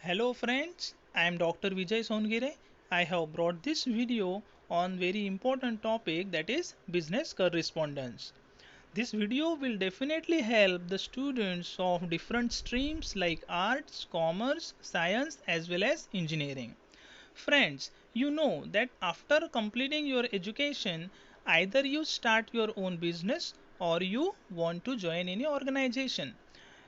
Hello friends, I am Dr. Vijay Songire. I have brought this video on very important topic, that is business correspondence. This video will definitely help the students of different streams like arts, commerce, science as well as engineering. Friends, you know that after completing your education, either you start your own business or you want to join any organization.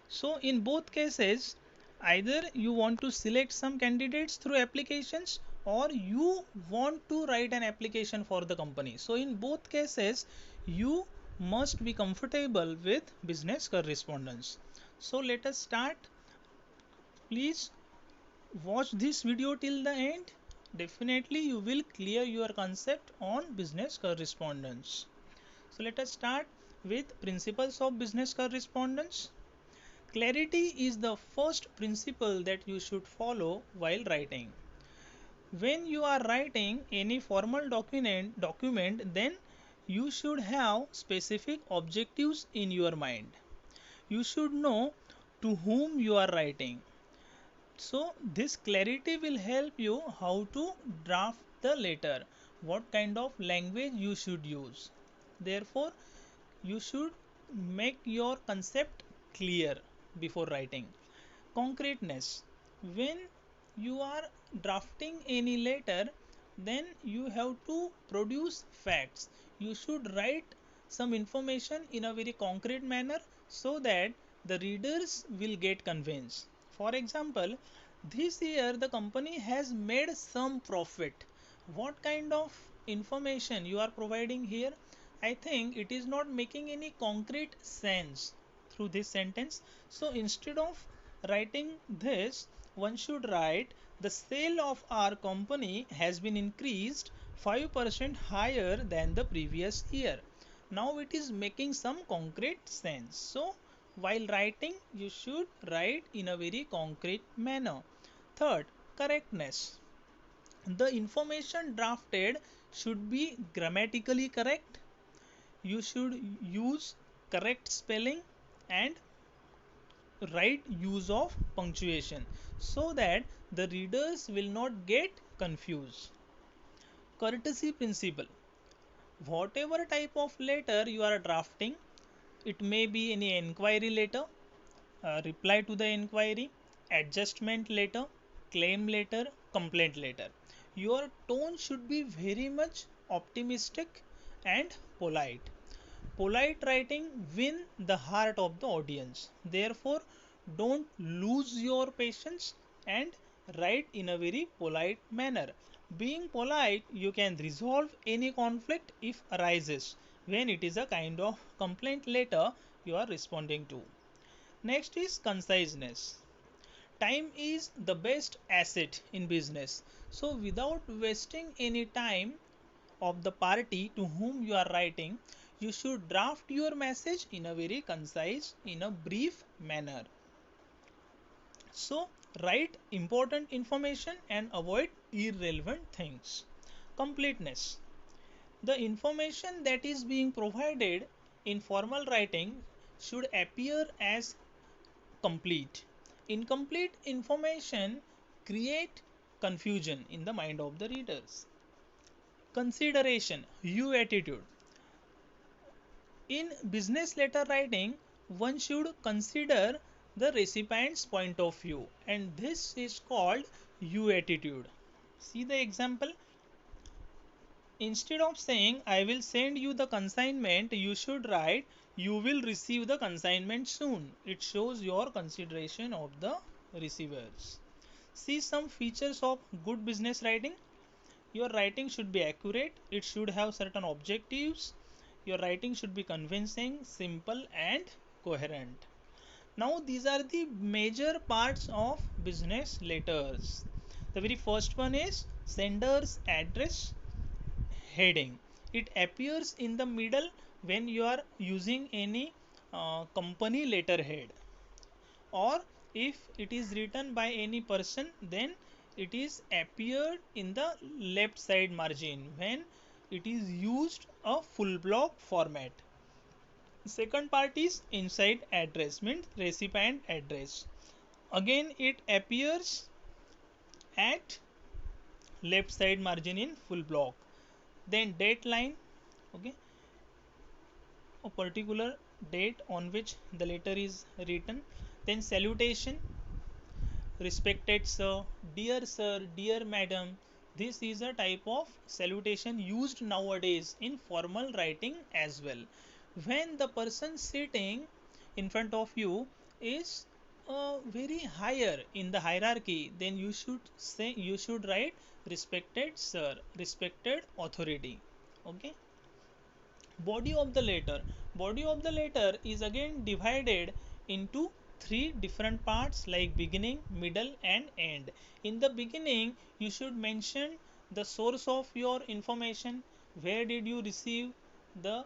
So in both cases, either you want to select some candidates through applications or you want to write an application for the company. So in both cases, you must be comfortable with business correspondence. So let us start. Please watch this video till the end. Definitely you will clear your concept on business correspondence. So let us start with principles of business correspondence. Clarity is the first principle that you should follow while writing. When you are writing any formal document, then you should have specific objectives in your mind. You should know to whom you are writing. So this clarity will help you how to draft the letter, what kind of language you should use. Therefore, you should make your concept clear before writing. Concreteness. When you are drafting any letter, then you have to produce facts. You should write some information in a very concrete manner so that the readers will get convinced. For example, this year the company has made some profit. What kind of information you are providing here? I think it is not making any concrete sense through this sentence. So instead of writing this, one should write the sale of our company has been increased 5% higher than the previous year. Now it is making some concrete sense. So while writing, you should write in a very concrete manner. Third, correctness. The information drafted should be grammatically correct. You should use correct spelling and right use of punctuation so that the readers will not get confused. Courtesy principle. Whatever type of letter you are drafting, it may be any inquiry letter, reply to the inquiry, adjustment letter, claim letter, complaint letter. Your tone should be very much optimistic and polite. Polite writing win the heart of the audience. Therefore, don't lose your patience and write in a very polite manner. Being polite, you can resolve any conflict if arises when it is a kind of complaint letter you are responding to. Next is conciseness. Time is the best asset in business. So without wasting any time of the party to whom you are writing, you should draft your message in a very concise, in a brief manner. So write important information and avoid irrelevant things. Completeness. The information that is being provided in formal writing should appear as complete. Incomplete information create confusion in the mind of the readers. Consideration, you attitude. In business letter writing, one should consider the recipient's point of view, and this is called you attitude. See the example. Instead of saying I will send you the consignment, you should write you will receive the consignment soon. It shows your consideration of the receivers. See some features of good business writing. Your writing should be accurate, it should have certain objectives, your writing should be convincing, simple and coherent. Now these are the major parts of business letters. The very first one is sender's address heading. It appears in the middle when you are using any company letterhead, or if it is written by any person, then it is appeared in the left side margin when it is used a full block format. Second part is inside address, means recipient address. Again it appears at left side margin in full block. Then date line, okay, a particular date on which the letter is written. Then salutation, respected sir, dear madam. This is a type of salutation used nowadays in formal writing as well. When the person sitting in front of you is very higher in the hierarchy, then you should write respected sir, respected authority. Okay. Body of the letter is again divided into three different parts like beginning, middle and end. In the beginning you should mention the source of your information, where did you receive the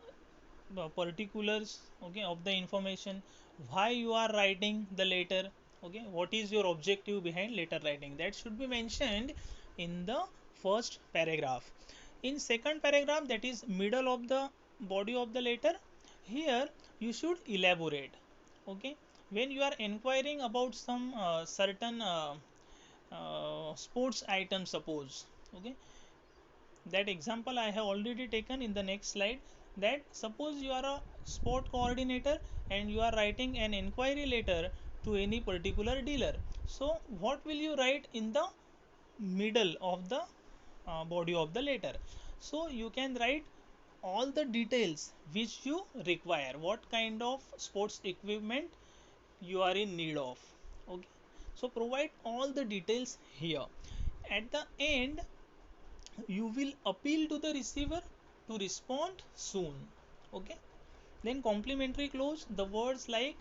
particulars, okay, of the information, why you are writing the letter, okay, what is your objective behind letter writing, that should be mentioned in the first paragraph. In second paragraph, that is middle of the body of the letter, here you should elaborate, okay, when you are inquiring about some certain sports item, suppose, okay, that example I have already taken in the next slide, that suppose you are a sport coordinator and you are writing an inquiry letter to any particular dealer. So what will you write in the middle of the body of the letter? So you can write all the details which you require, what kind of sports equipment you are in need of, okay, so provide all the details here. At the end you will appeal to the receiver to respond soon, okay. Then complimentary clause, the words like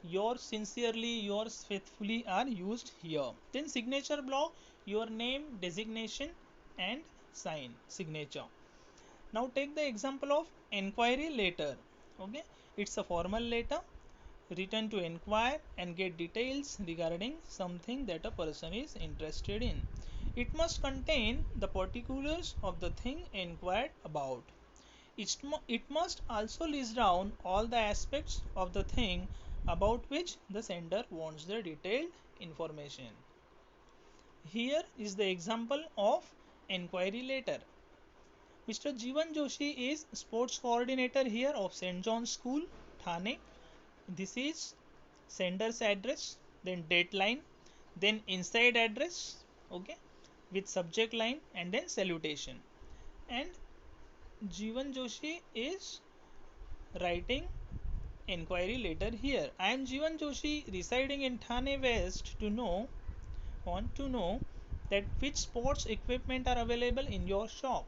yours sincerely, yours faithfully are used here. Then signature block, your name, designation and sign signature. Now take the example of enquiry letter, okay, it's a formal letter written to inquire and get details regarding something that a person is interested in. It must contain the particulars of the thing inquired about. It must also list down all the aspects of the thing about which the sender wants the detailed information. Here is the example of inquiry letter. Mr. Jeevan Joshi is sports coordinator here of St. John's School, Thane. This is sender's address, then date line, then inside address, okay, with subject line and then salutation. And Jeevan Joshi is writing inquiry letter here. I am Jeevan Joshi residing in Thane West want to know that which sports equipment are available in your shop.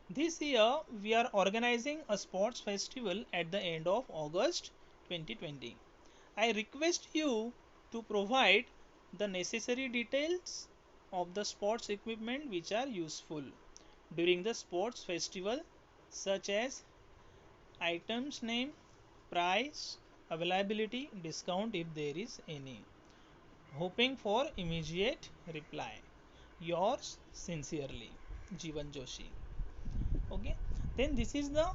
This year we are organizing a sports festival at the end of August 2020. I request you to provide the necessary details of the sports equipment which are useful during the sports festival, such as items name, price, availability, discount if there is any. Hoping for immediate reply. Yours sincerely, Jeevan Joshi. Okay, then this is the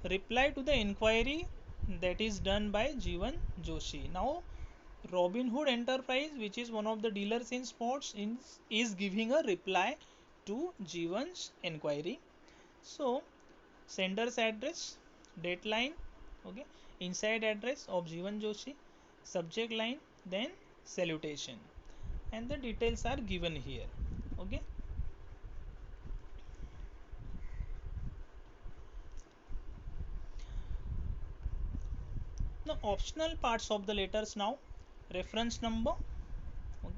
reply to the inquiry that is done by Jeevan Joshi. Now Robinhood Enterprise, which is one of the dealers in sports, is giving a reply to Jeevan's inquiry. So sender's address, date line, okay, inside address of Jeevan Joshi, subject line, then salutation, and the details are given here, okay. Now optional parts of the letters now, reference number, okay.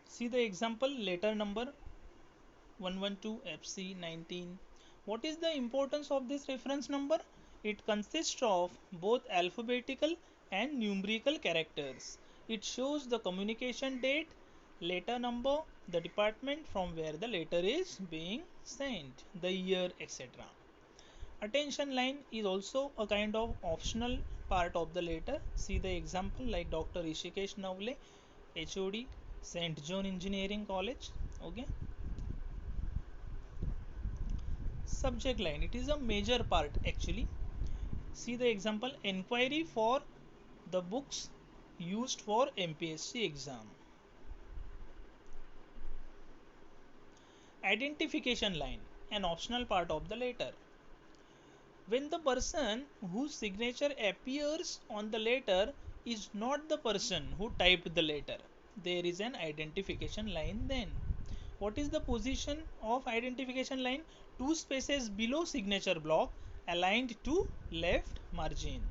See the example, letter number 112 FC19. What is the importance of this reference number? It consists of both alphabetical and numerical characters. It shows the communication date, letter number, the department from where the letter is being sent, the year, etc. Attention line is also a kind of optional part of the letter. See the example like Dr. Rishikesh Navle, HOD, St. John Engineering College, okay. Subject line, it is a major part actually. See the example, inquiry for the books used for MPSC exam. Identification line, an optional part of the letter. When the person whose signature appears on the letter is not the person who typed the letter, there is an identification line then. What is the position of identification line? Two spaces below signature block aligned to left margin.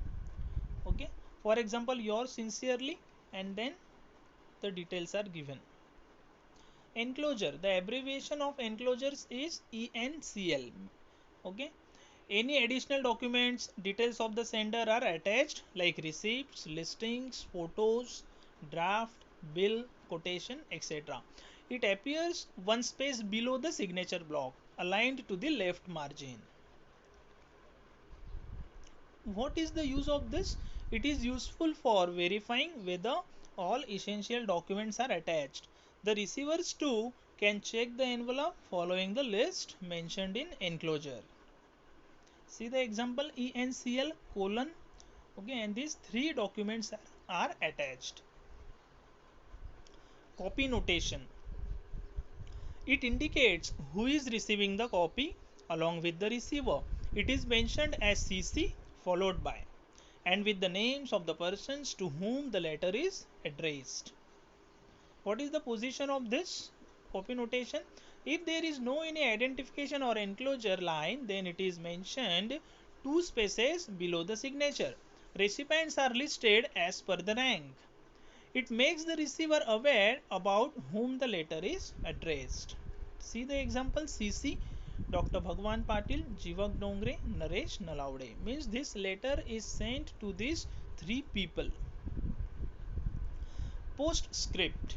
Okay. For example, yours sincerely, and then the details are given. Enclosure, the abbreviation of enclosures is ENCL. Okay. Any additional documents, details of the sender are attached like receipts, listings, photos, draft, bill, quotation, etc. It appears one space below the signature block, aligned to the left margin. What is the use of this? It is useful for verifying whether all essential documents are attached. The receivers too can check the envelope following the list mentioned in enclosure. See the example ENCL colon. Okay, and these three documents are attached. Copy notation. It indicates who is receiving the copy along with the receiver. It is mentioned as CC followed by and with the names of the persons to whom the letter is addressed. What is the position of this copy notation? If there is no any identification or enclosure line, then it is mentioned two spaces below the signature. Recipients are listed as per the rank. It makes the receiver aware about whom the letter is addressed. See the example CC Dr. Bhagwan Patil, Jivak Dongre, Naresh Nalaude. Means this letter is sent to these three people. Postscript.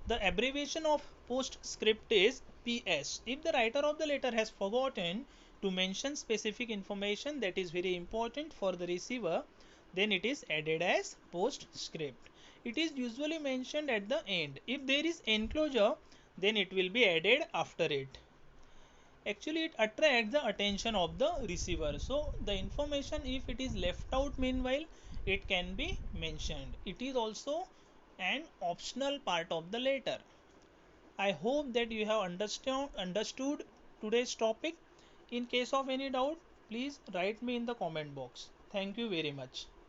The abbreviation of postscript is PS. If the writer of the letter has forgotten to mention specific information that is very important for the receiver, then it is added as postscript. It is usually mentioned at the end. If there is enclosure, then it will be added after it. Actually, it attracts the attention of the receiver. So the information, if it is left out meanwhile, it can be mentioned. It is also an optional part of the letter. I hope that you have understood today's topic. In case of any doubt, please write me in the comment box. Thank you very much.